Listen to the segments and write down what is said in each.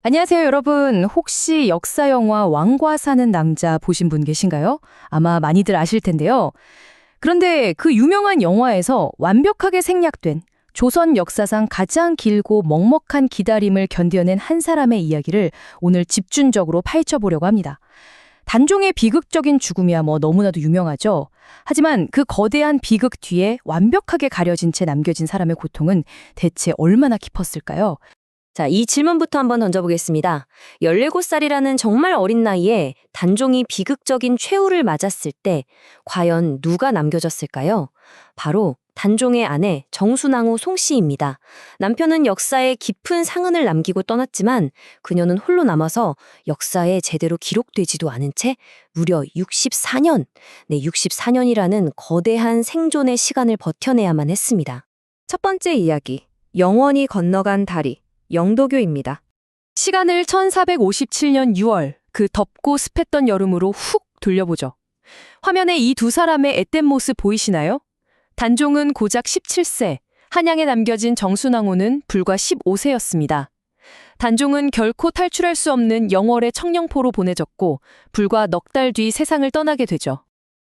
안녕하세요, 여러분. 혹시 역사 영화 왕과 사는 남자 보신 분 계신가요? 아마 많이들 아실 텐데요. 그런데 그 유명한 영화에서 완벽하게 생략된 조선 역사상 가장 길고 먹먹한 기다림을 견뎌낸 한 사람의 이야기를 오늘 집중적으로 파헤쳐 보려고 합니다. 단종의 비극적인 죽음이야 뭐 너무나도 유명하죠. 하지만 그 거대한 비극 뒤에 완벽하게 가려진 채 남겨진 사람의 고통은 대체 얼마나 깊었을까요? 자, 이 질문부터 한번 던져보겠습니다. 17살이라는 정말 어린 나이에 단종이 비극적인 최후를 맞았을 때 과연 누가 남겨졌을까요? 바로 단종의 아내 정순왕후 송씨입니다. 남편은 역사에 깊은 상흔을 남기고 떠났지만 그녀는 홀로 남아서 역사에 제대로 기록되지도 않은 채 무려 64년, 64년이라는 거대한 생존의 시간을 버텨내야만 했습니다. 첫 번째 이야기, 영원히 건너간 다리. 영도교입니다. 시간을 1457년 6월, 그 덥고 습했던 여름으로 훅 돌려보죠. 화면에 이 두 사람의 앳된 모습 보이시나요? 단종은 고작 17세, 한양에 남겨진 정순왕후는 불과 15세였습니다. 단종은 결코 탈출할 수 없는 영월의 청령포로 보내졌고 불과 넉 달 뒤 세상을 떠나게 되죠.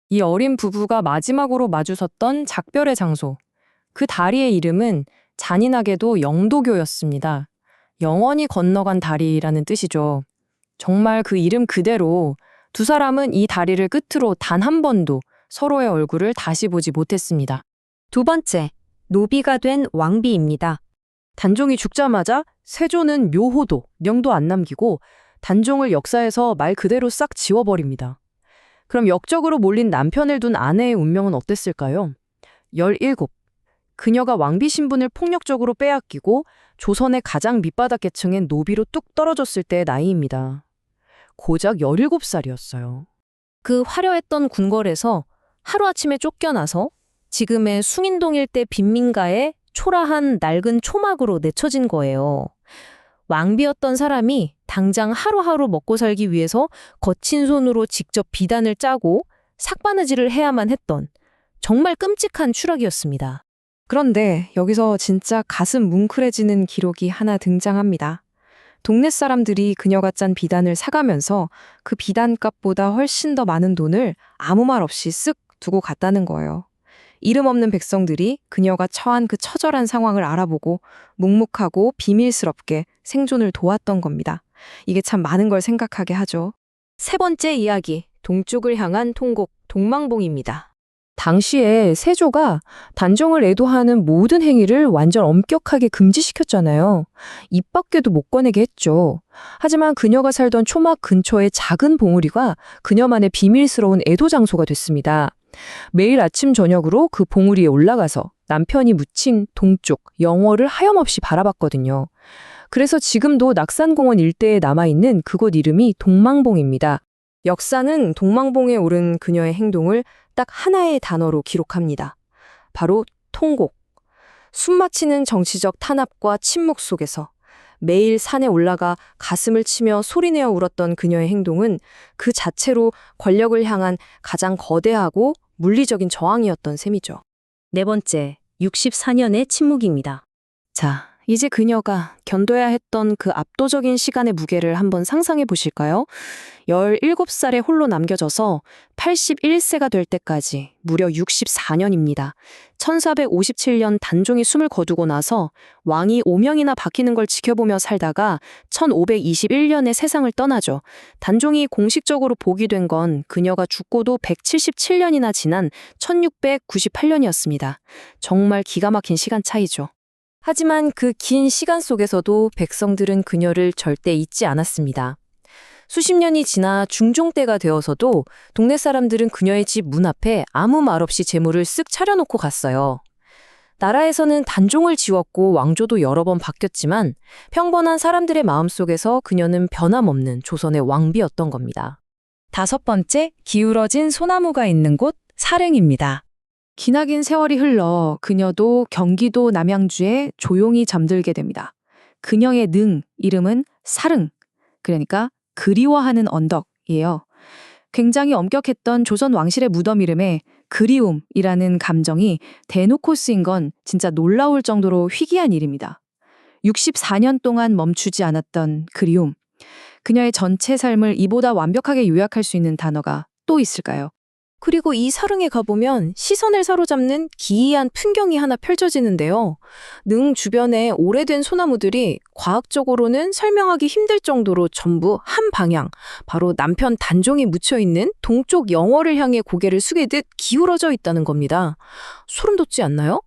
이 어린 부부가 마지막으로 마주섰던 작별의 장소. 그 다리의 이름은 잔인하게도 영도교였습니다. 영원히 건너간 다리라는 뜻이죠. 정말 그 이름 그대로 두 사람은 이 다리를 끝으로 단 한 번도 서로의 얼굴을 다시 보지 못했습니다. 두 번째, 노비가 된 왕비입니다. 단종이 죽자마자 세조는 묘호도, 명도 안 남기고 단종을 역사에서 말 그대로 싹 지워버립니다. 그럼 역적으로 몰린 남편을 둔 아내의 운명은 어땠을까요? 17. 그녀가 왕비 신분을 폭력적으로 빼앗기고 조선의 가장 밑바닥 계층인 노비로 뚝 떨어졌을 때의 나이입니다. 고작 17살이었어요. 그 화려했던 궁궐에서 하루아침에 쫓겨나서 지금의 숭인동 일대 빈민가에 초라한 낡은 초막으로 내쳐진 거예요. 왕비였던 사람이 당장 하루하루 먹고 살기 위해서 거친 손으로 직접 비단을 짜고 삭바느질을 해야만 했던 정말 끔찍한 추락이었습니다. 그런데 여기서 진짜 가슴 뭉클해지는 기록이 하나 등장합니다. 동네 사람들이 그녀가 짠 비단을 사가면서 그 비단값보다 훨씬 더 많은 돈을 아무 말 없이 쓱 두고 갔다는 거예요. 이름 없는 백성들이 그녀가 처한 그 처절한 상황을 알아보고 묵묵하고 비밀스럽게 생존을 도왔던 겁니다. 이게 참 많은 걸 생각하게 하죠. 세 번째 이야기, 동쪽을 향한 통곡, 동망봉입니다. 당시에 세조가 단종을 애도하는 모든 행위를 완전 엄격하게 금지시켰잖아요. 입 밖에도 못 꺼내게 했죠. 하지만 그녀가 살던 초막 근처의 작은 봉우리가 그녀만의 비밀스러운 애도 장소가 됐습니다. 매일 아침 저녁으로 그 봉우리에 올라가서 남편이 묻힌 동쪽, 영월을 하염없이 바라봤거든요. 그래서 지금도 낙산공원 일대에 남아있는 그곳 이름이 동망봉입니다. 역사는 동망봉에 오른 그녀의 행동을 딱 하나의 단어로 기록합니다. 바로 통곡. 숨막히는 정치적 탄압과 침묵 속에서 매일 산에 올라가 가슴을 치며 소리내어 울었던 그녀의 행동은 그 자체로 권력을 향한 가장 거대하고 물리적인 저항이었던 셈이죠. 네 번째, 64년의 침묵입니다. 자, 이제 그녀가 견뎌야 했던 그 압도적인 시간의 무게를 한번 상상해 보실까요? 17살에 홀로 남겨져서 81세가 될 때까지 무려 64년입니다. 1457년 단종이 숨을 거두고 나서 왕이 5명이나 바뀌는 걸 지켜보며 살다가 1521년에 세상을 떠나죠. 단종이 공식적으로 복위된 건 그녀가 죽고도 177년이나 지난 1698년이었습니다. 정말 기가 막힌 시간 차이죠. 하지만 그 긴 시간 속에서도 백성들은 그녀를 절대 잊지 않았습니다. 수십 년이 지나 중종 때가 되어서도 동네 사람들은 그녀의 집 문 앞에 아무 말 없이 재물을 쓱 차려놓고 갔어요. 나라에서는 단종을 지웠고 왕조도 여러 번 바뀌었지만 평범한 사람들의 마음속에서 그녀는 변함없는 조선의 왕비였던 겁니다. 다섯 번째, 기울어진 소나무가 있는 곳, 사릉입니다. 기나긴 세월이 흘러 그녀도 경기도 남양주에 조용히 잠들게 됩니다. 그녀의 이름은 사릉, 그러니까 그리워하는 언덕이에요. 굉장히 엄격했던 조선 왕실의 무덤 이름에 그리움이라는 감정이 대놓고 쓰인 건 진짜 놀라울 정도로 희귀한 일입니다. 64년 동안 멈추지 않았던 그리움. 그녀의 전체 삶을 이보다 완벽하게 요약할 수 있는 단어가 또 있을까요? 그리고 이 사릉에 가보면 시선을 사로잡는 기이한 풍경이 하나 펼쳐지는데요. 능 주변에 오래된 소나무들이 과학적으로는 설명하기 힘들 정도로 전부 한 방향, 바로 남편 단종이 묻혀있는 동쪽 영월을 향해 고개를 숙이듯 기울어져 있다는 겁니다. 소름 돋지 않나요?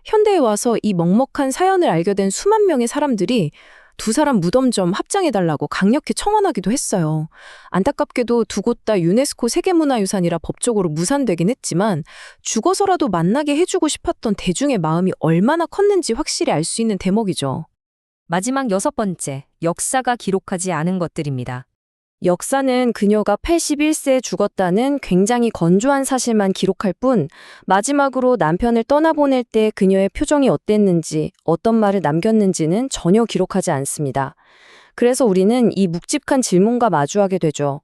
현대에 와서 이 먹먹한 사연을 알게 된 수만 명의 사람들이 두 사람 무덤 좀 합장해달라고 강력히 청원하기도 했어요. 안타깝게도 두 곳 다 유네스코 세계문화유산이라 법적으로 무산되긴 했지만 죽어서라도 만나게 해주고 싶었던 대중의 마음이 얼마나 컸는지 확실히 알 수 있는 대목이죠. 마지막 6번째, 역사가 기록하지 않은 것들입니다. 역사는 그녀가 81세에 죽었다는 굉장히 건조한 사실만 기록할 뿐 마지막으로 남편을 떠나보낼 때 그녀의 표정이 어땠는지 어떤 말을 남겼는지는 전혀 기록하지 않습니다. 그래서 우리는 이 묵직한 질문과 마주하게 되죠.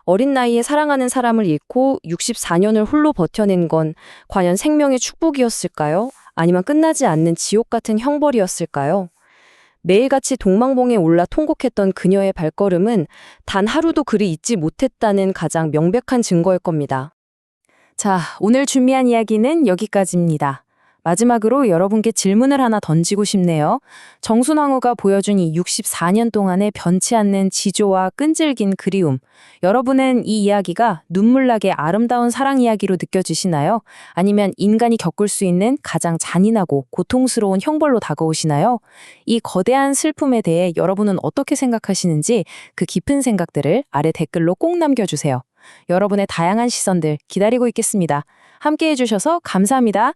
어린 나이에 사랑하는 사람을 잃고 64년을 홀로 버텨낸 건 과연 생명의 축복이었을까요? 아니면 끝나지 않는 지옥 같은 형벌이었을까요? 매일같이 동망봉에 올라 통곡했던 그녀의 발걸음은 단 하루도 그리 잊지 못했다는 가장 명백한 증거일 겁니다. 자, 오늘 준비한 이야기는 여기까지입니다. 마지막으로 여러분께 질문을 하나 던지고 싶네요. 정순왕후가 보여준 이 64년 동안의 변치 않는 지조와 끈질긴 그리움. 여러분은 이 이야기가 눈물나게 아름다운 사랑 이야기로 느껴지시나요? 아니면 인간이 겪을 수 있는 가장 잔인하고 고통스러운 형벌로 다가오시나요? 이 거대한 슬픔에 대해 여러분은 어떻게 생각하시는지 그 깊은 생각들을 아래 댓글로 꼭 남겨주세요. 여러분의 다양한 시선들 기다리고 있겠습니다. 함께 해주셔서 감사합니다.